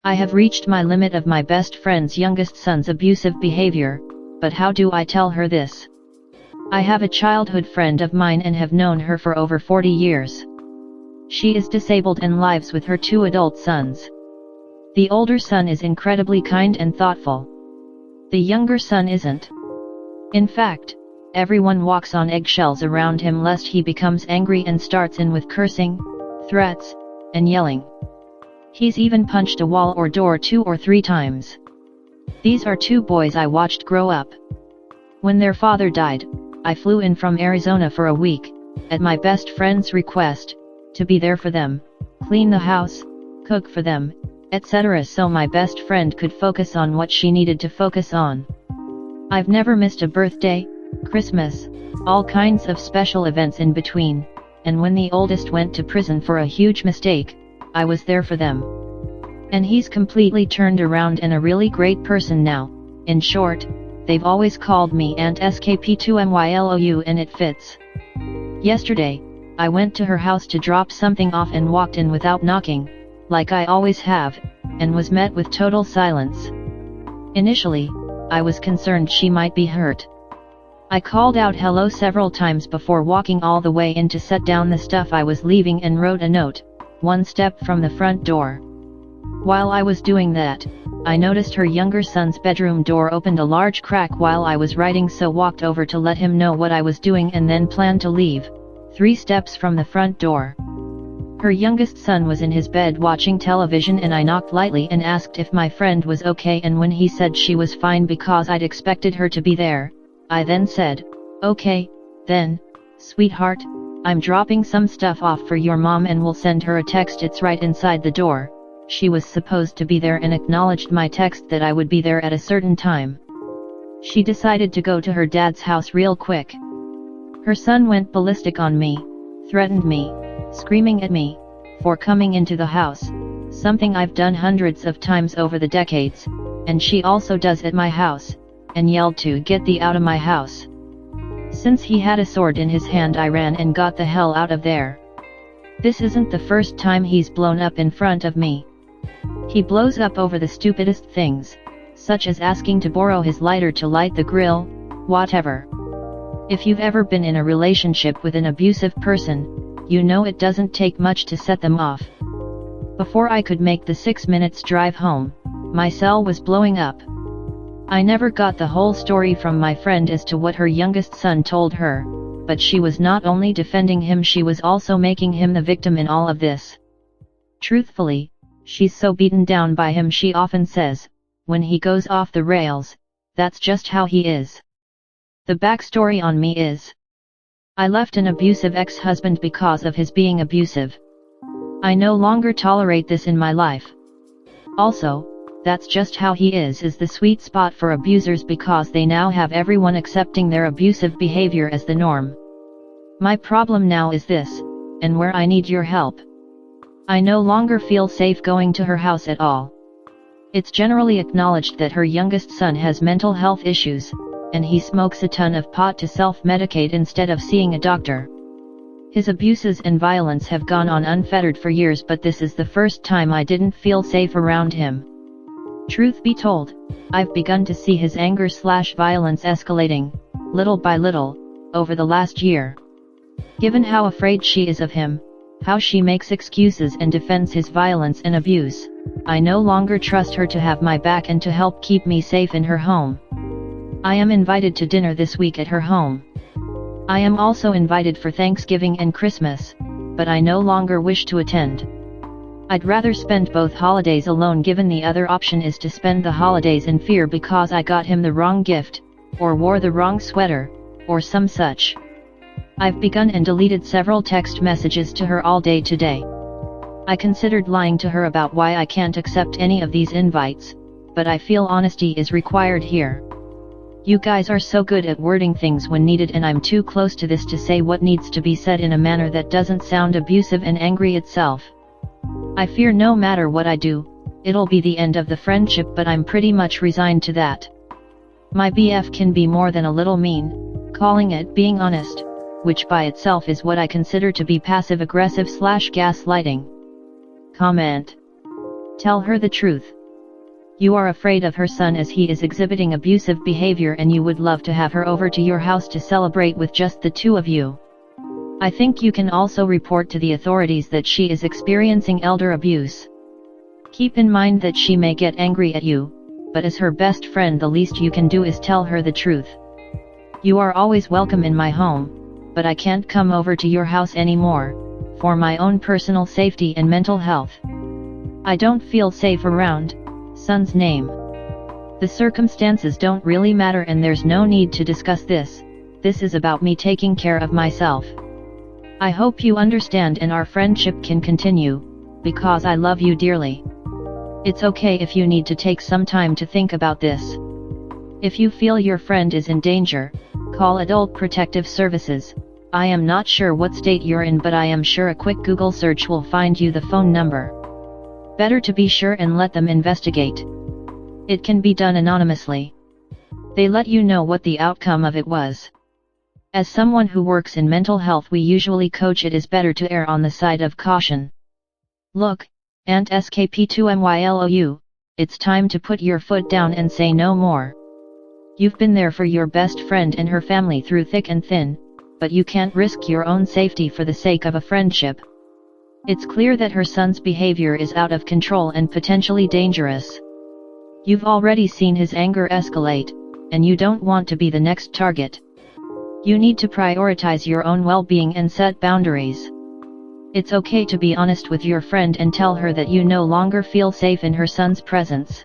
I have reached my limit of my best friend's youngest son's abusive behavior, but how do I tell her this? I have a childhood friend of mine and have known her for over 40 years. She is disabled and lives with her 2 adult sons. The older son is incredibly kind and thoughtful. The younger son isn't. In fact, everyone walks on eggshells around him lest he becomes angry and starts in with cursing, threats, and yelling. He's even punched a wall or door 2 or 3 times. These are 2 boys I watched grow up. When their father died, I flew in from Arizona for a week, at my best friend's request, to be there for them, clean the house, cook for them, etc. so my best friend could focus on what she needed to focus on. I've never missed a birthday, Christmas, all kinds of special events in between, and when the oldest went to prison for a huge mistake, I was there for them. And he's completely turned around and a really great person now. In short, they've always called me Aunt SKP2MYLOU and it fits. Yesterday, I went to her house to drop something off and walked in without knocking, like I always have, and was met with total silence. Initially, I was concerned she might be hurt. I called out hello several times before walking all the way in to set down the stuff I was leaving and wrote a note, 1 step from the front door. While I was doing that, I noticed her younger son's bedroom door opened a large crack while I was writing, so walked over to let him know what I was doing and then planned to leave, 3 steps from the front door. Her youngest son was in his bed watching television and I knocked lightly and asked if my friend was okay, and when he said she was fine because I'd expected her to be there, I then said, "Okay, then, sweetheart, I'm dropping some stuff off for your mom and will send her a text. It's right inside the door." She was supposed to be there and acknowledged my text that I would be there at a certain time. She decided to go to her dad's house real quick. Her son went ballistic on me, threatened me, screaming at me for coming into the house, something I've done hundreds of times over the decades, and she also does at my house, and yelled to get the out of my house. Since he had a sword in his hand, I ran and got the hell out of there. This isn't the first time he's blown up in front of me. He blows up over the stupidest things, such as asking to borrow his lighter to light the grill, whatever. If you've ever been in a relationship with an abusive person, you know it doesn't take much to set them off. Before I could make the 6 minutes drive home, my cell was blowing up. I never got the whole story from my friend as to what her youngest son told her, but she was not only defending him, she was also making him the victim in all of this. Truthfully, she's so beaten down by him, she often says, when he goes off the rails, that's just how he is. The backstory on me is: I left an abusive ex-husband because of his being abusive. I no longer tolerate this in my life. Also, that's just how he is the sweet spot for abusers because they now have everyone accepting their abusive behavior as the norm. My problem now is this, and where I need your help. I no longer feel safe going to her house at all. It's generally acknowledged that her youngest son has mental health issues, and he smokes a ton of pot to self-medicate instead of seeing a doctor. His abuses and violence have gone on unfettered for years, but this is the first time I didn't feel safe around him. Truth be told, I've begun to see his anger/violence escalating, little by little, over the last year. Given how afraid she is of him, how she makes excuses and defends his violence and abuse, I no longer trust her to have my back and to help keep me safe in her home. I am invited to dinner this week at her home. I am also invited for Thanksgiving and Christmas, but I no longer wish to attend. I'd rather spend both holidays alone, given the other option is to spend the holidays in fear because I got him the wrong gift, or wore the wrong sweater, or some such. I've begun and deleted several text messages to her all day today. I considered lying to her about why I can't accept any of these invites, but I feel honesty is required here. You guys are so good at wording things when needed, and I'm too close to this to say what needs to be said in a manner that doesn't sound abusive and angry itself. I fear no matter what I do, it'll be the end of the friendship, but I'm pretty much resigned to that. My BF can be more than a little mean, calling it being honest, which by itself is what I consider to be passive-aggressive/gaslighting. Comment. Tell her the truth. You are afraid of her son as he is exhibiting abusive behavior and you would love to have her over to your house to celebrate with just the two of you. I think you can also report to the authorities that she is experiencing elder abuse. Keep in mind that she may get angry at you, but as her best friend the least you can do is tell her the truth. You are always welcome in my home, but I can't come over to your house anymore, for my own personal safety and mental health. I don't feel safe around, son's name. The circumstances don't really matter and there's no need to discuss this. This is about me taking care of myself. I hope you understand and our friendship can continue, because I love you dearly. It's okay if you need to take some time to think about this. If you feel your friend is in danger, call Adult Protective Services. I am not sure what state you're in, but I am sure a quick Google search will find you the phone number. Better to be sure and let them investigate. It can be done anonymously. They let you know what the outcome of it was. As someone who works in mental health, we usually coach it is better to err on the side of caution. Look, Aunt SKP2MYLOU, it's time to put your foot down and say no more. You've been there for your best friend and her family through thick and thin, but you can't risk your own safety for the sake of a friendship. It's clear that her son's behavior is out of control and potentially dangerous. You've already seen his anger escalate, and you don't want to be the next target. You need to prioritize your own well-being and set boundaries. It's okay to be honest with your friend and tell her that you no longer feel safe in her son's presence.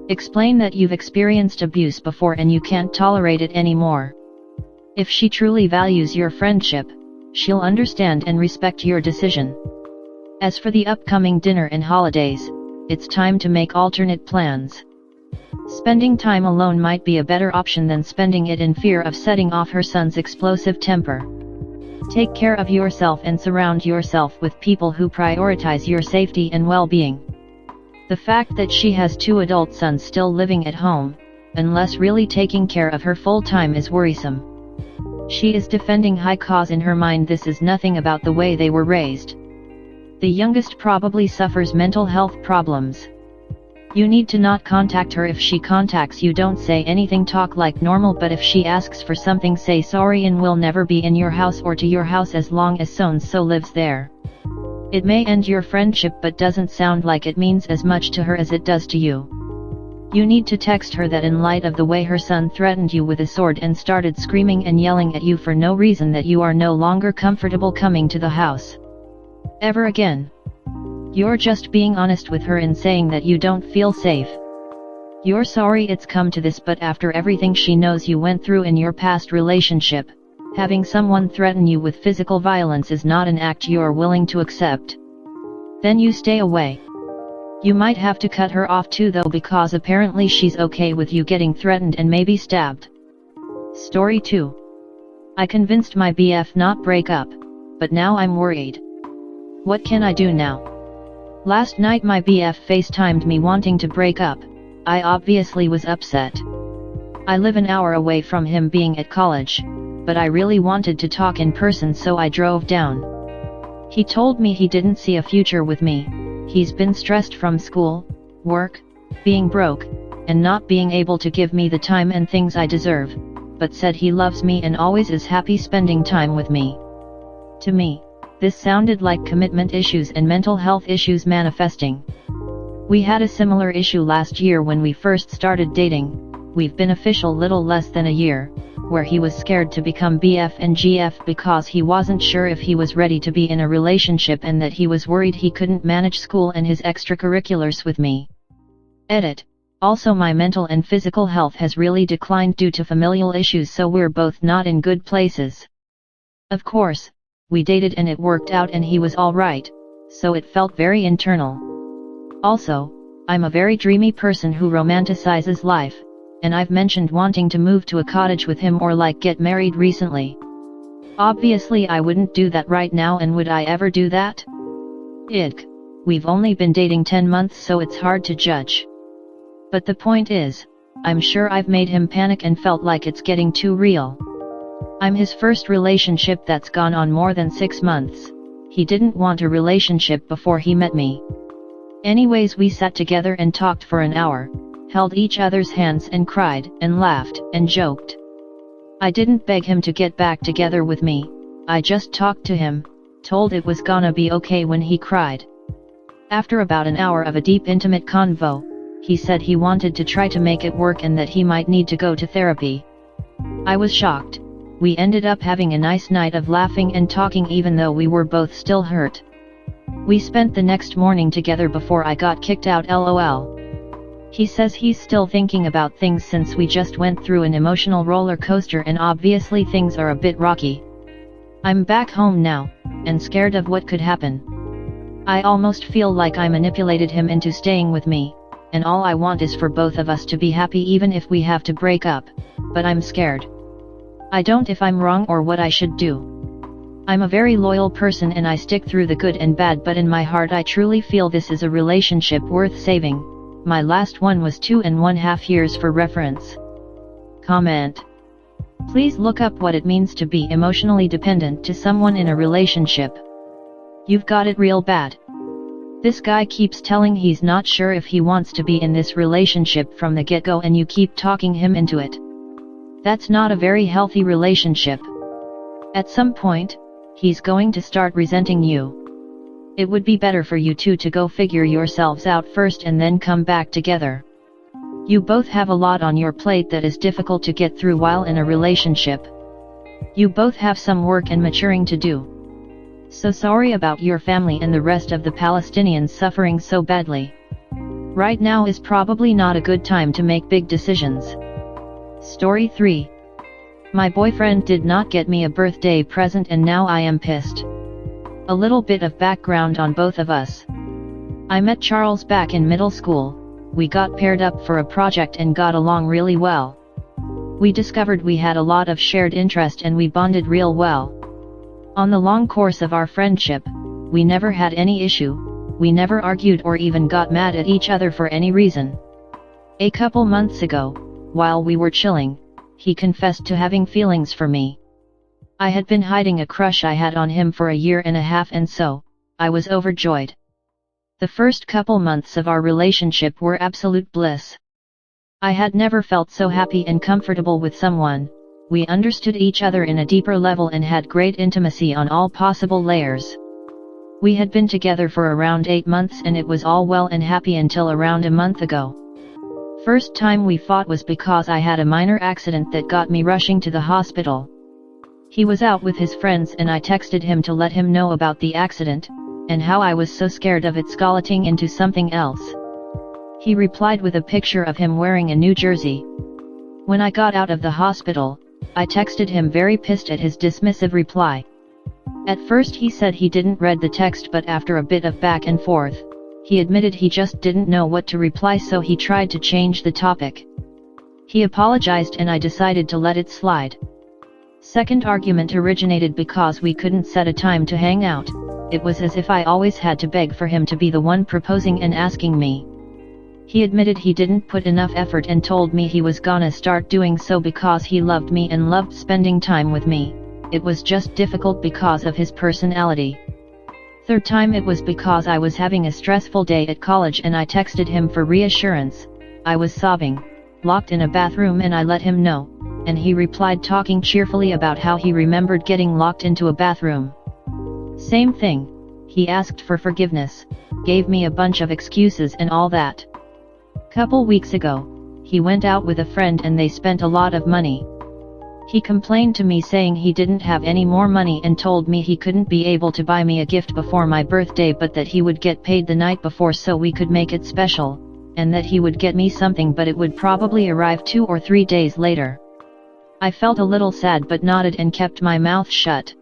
Explain that you've experienced abuse before and you can't tolerate it anymore. If she truly values your friendship, she'll understand and respect your decision. As for the upcoming dinner and holidays, it's time to make alternate plans. Spending time alone might be a better option than spending it in fear of setting off her son's explosive temper. Take care of yourself and surround yourself with people who prioritize your safety and well-being. The fact that she has two adult sons still living at home, unless really taking care of her full-time, is worrisome. She is defending high cause in her mind. This is nothing about the way they were raised. The youngest probably suffers mental health problems. You need to not contact her. If she contacts you, don't say anything, talk like normal, but if she asks for something, say sorry and will never be in your house or to your house as long as so-and-so lives there. It may end your friendship but doesn't sound like it means as much to her as it does to you. You need to text her that in light of the way her son threatened you with a sword and started screaming and yelling at you for no reason, that you are no longer comfortable coming to the house ever again. You're just being honest with her and saying that you don't feel safe. You're sorry it's come to this, but after everything she knows you went through in your past relationship, having someone threaten you with physical violence is not an act you're willing to accept. Then you stay away. You might have to cut her off too though, because apparently she's okay with you getting threatened and maybe stabbed. Story 2. I convinced my BF not break up, but now I'm worried. What can I do now? Last night my BF FaceTimed me wanting to break up. I obviously was upset. I live an hour away from him being at college, but I really wanted to talk in person, so I drove down. He told me he didn't see a future with me. He's been stressed from school, work, being broke, and not being able to give me the time and things I deserve, but said he loves me and always is happy spending time with me. To me, this sounded like commitment issues and mental health issues manifesting. We had a similar issue last year when we first started dating. We've been official little less than a year, where he was scared to become BF and GF because he wasn't sure if he was ready to be in a relationship and that he was worried he couldn't manage school and his extracurriculars with me. Edit. Also, my mental and physical health has really declined due to familial issues, so we're both not in good places. Of course, we dated and it worked out and he was alright, so it felt very internal. Also, I'm a very dreamy person who romanticizes life, and I've mentioned wanting to move to a cottage with him or like get married recently. Obviously I wouldn't do that right now, and would I ever do that? Ick. We've only been dating 10 months, so it's hard to judge. But the point is, I'm sure I've made him panic and felt like it's getting too real. I'm his first relationship that's gone on more than 6 months. He didn't want a relationship before he met me. Anyways, we sat together and talked for an hour, held each other's hands and cried and laughed and joked. I didn't beg him to get back together with me, I just talked to him, told it was gonna be okay when he cried. After about an hour of a deep intimate convo, he said he wanted to try to make it work and that he might need to go to therapy. I was shocked. We ended up having a nice night of laughing and talking even though we were both still hurt. We spent the next morning together before I got kicked out lol. He says he's still thinking about things since we just went through an emotional roller coaster and obviously things are a bit rocky. I'm back home now, and scared of what could happen. I almost feel like I manipulated him into staying with me, and all I want is for both of us to be happy even if we have to break up, but I'm scared. I don't if I'm wrong or what I should do. I'm a very loyal person and I stick through the good and bad, but in my heart I truly feel this is a relationship worth saving. My last one was 2.5 years for reference. Comment. Please look up what it means to be emotionally dependent to someone in a relationship. You've got it real bad. This guy keeps telling he's not sure if he wants to be in this relationship from the get-go and you keep talking him into it. That's not a very healthy relationship. At some point, he's going to start resenting you. It would be better for you two to go figure yourselves out first and then come back together. You both have a lot on your plate that is difficult to get through while in a relationship. You both have some work and maturing to do. So sorry about your family and the rest of the Palestinians suffering so badly. Right now is probably not a good time to make big decisions. Story 3. My boyfriend did not get me a birthday present and now I am pissed. A little bit of background on both of us. I met Charles back in middle school. We got paired up for a project and got along really well. We discovered we had a lot of shared interest and we bonded real well. On the long course of our friendship, we never had any issue, we never argued or even got mad at each other for any reason. A couple months ago, while we were chilling, he confessed to having feelings for me. I had been hiding a crush I had on him for 1.5 years and so, I was overjoyed. The first couple months of our relationship were absolute bliss. I had never felt so happy and comfortable with someone. We understood each other in a deeper level and had great intimacy on all possible layers. We had been together for around 8 months and it was all well and happy until around a month ago. First time we fought was because I had a minor accident that got me rushing to the hospital. He was out with his friends and I texted him to let him know about the accident, and how I was so scared of it escalating into something else. He replied with a picture of him wearing a new jersey. When I got out of the hospital, I texted him very pissed at his dismissive reply. At first he said he didn't read the text, but after a bit of back and forth, he admitted he just didn't know what to reply, so he tried to change the topic. He apologized and I decided to let it slide. Second argument originated because we couldn't set a time to hang out. It was as if I always had to beg for him to be the one proposing and asking me. He admitted he didn't put enough effort and told me he was gonna start doing so because he loved me and loved spending time with me. It was just difficult because of his personality. Third time it was because I was having a stressful day at college and I texted him for reassurance. I was sobbing, locked in a bathroom, and I let him know, and he replied talking cheerfully about how he remembered getting locked into a bathroom. Same thing, he asked for forgiveness, gave me a bunch of excuses and all that. Couple weeks ago, he went out with a friend and they spent a lot of money. He complained to me saying he didn't have any more money and told me he couldn't be able to buy me a gift before my birthday, but that he would get paid the night before so we could make it special, and that he would get me something but it would probably arrive 2 or 3 days later. I felt a little sad but nodded and kept my mouth shut.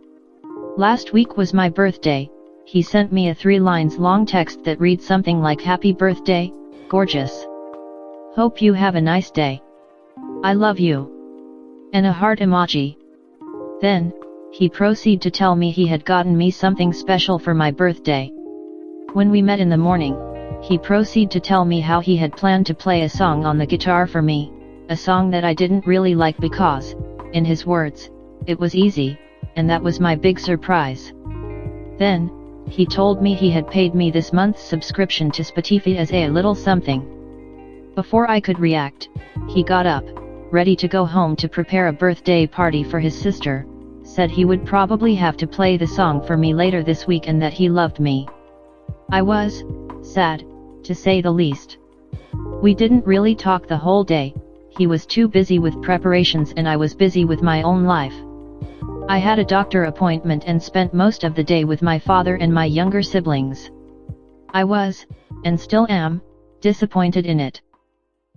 Last week was my birthday. He sent me a 3 lines long text that reads something like, "Happy birthday, gorgeous. Hope you have a nice day. I love you." And a heart emoji. Then, he proceeded to tell me he had gotten me something special for my birthday. When we met in the morning, he proceeded to tell me how he had planned to play a song on the guitar for me, a song that I didn't really like because, in his words, it was easy, and that was my big surprise. Then, He told me he had paid me this month's subscription to Spotify as a little something. Before I could react, he got up, ready to go home to prepare a birthday party for his sister, said he would probably have to play the song for me later this week and that he loved me. I was sad, to say the least. We didn't really talk the whole day. He was too busy with preparations and I was busy with my own life. I had a doctor appointment and spent most of the day with my father and my younger siblings. I was, and still am, disappointed in it.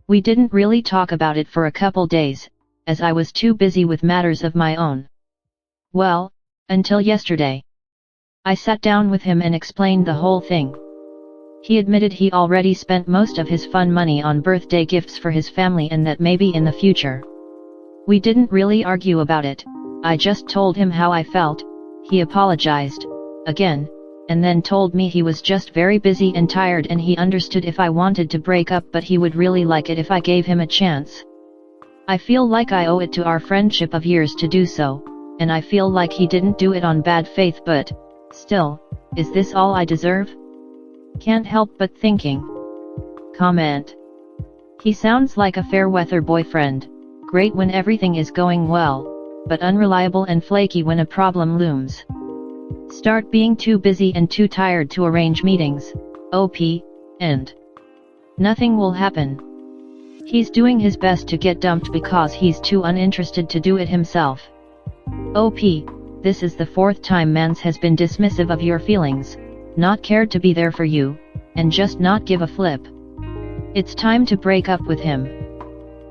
We didn't really talk about it for a couple days, as I was too busy with matters of my own. Well, until yesterday. I sat down with him and explained the whole thing. He admitted he already spent most of his fun money on birthday gifts for his family and that maybe in the future. We didn't really argue about it. I just told him how I felt. He apologized, again, and then told me he was just very busy and tired and he understood if I wanted to break up but he would really like it if I gave him a chance. I feel like I owe it to our friendship of years to do so, and I feel like he didn't do it on bad faith but, still, is this all I deserve? Can't help but thinking. Comment. He sounds like a fair-weather boyfriend, great when everything is going well, but unreliable and flaky when a problem looms. Start being too busy and too tired to arrange meetings, OP, and nothing will happen. He's doing his best to get dumped because he's too uninterested to do it himself. OP, this is the fourth time mans has been dismissive of your feelings, not cared to be there for you, and just not give a flip. It's time to break up with him.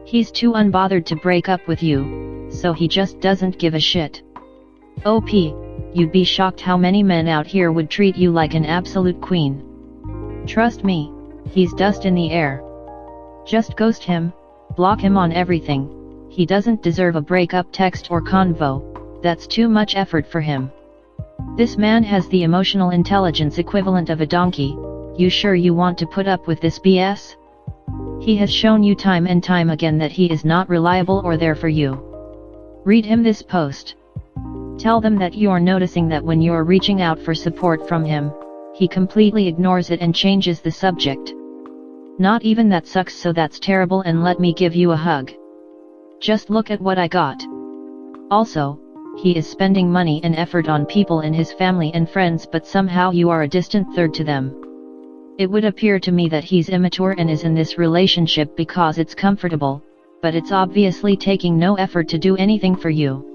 He's too unbothered to break up with you, so he just doesn't give a shit. OP, you'd be shocked how many men out here would treat you like an absolute queen. Trust me, he's dust in the air. Just ghost him, block him on everything. He doesn't deserve a breakup text or convo, that's too much effort for him. This man has the emotional intelligence equivalent of a donkey. You sure you want to put up with this BS? He has shown you time and time again that he is not reliable or there for you. Read him this post. Tell them that you're noticing that when you're reaching out for support from him, he completely ignores it and changes the subject. Not even that sucks, so that's terrible, and let me give you a hug. Just look at what I got. Also, he is spending money and effort on people in his family and friends, but somehow you are a distant third to them. It would appear to me that he's immature and is in this relationship because it's comfortable, but it's obviously taking no effort to do anything for you.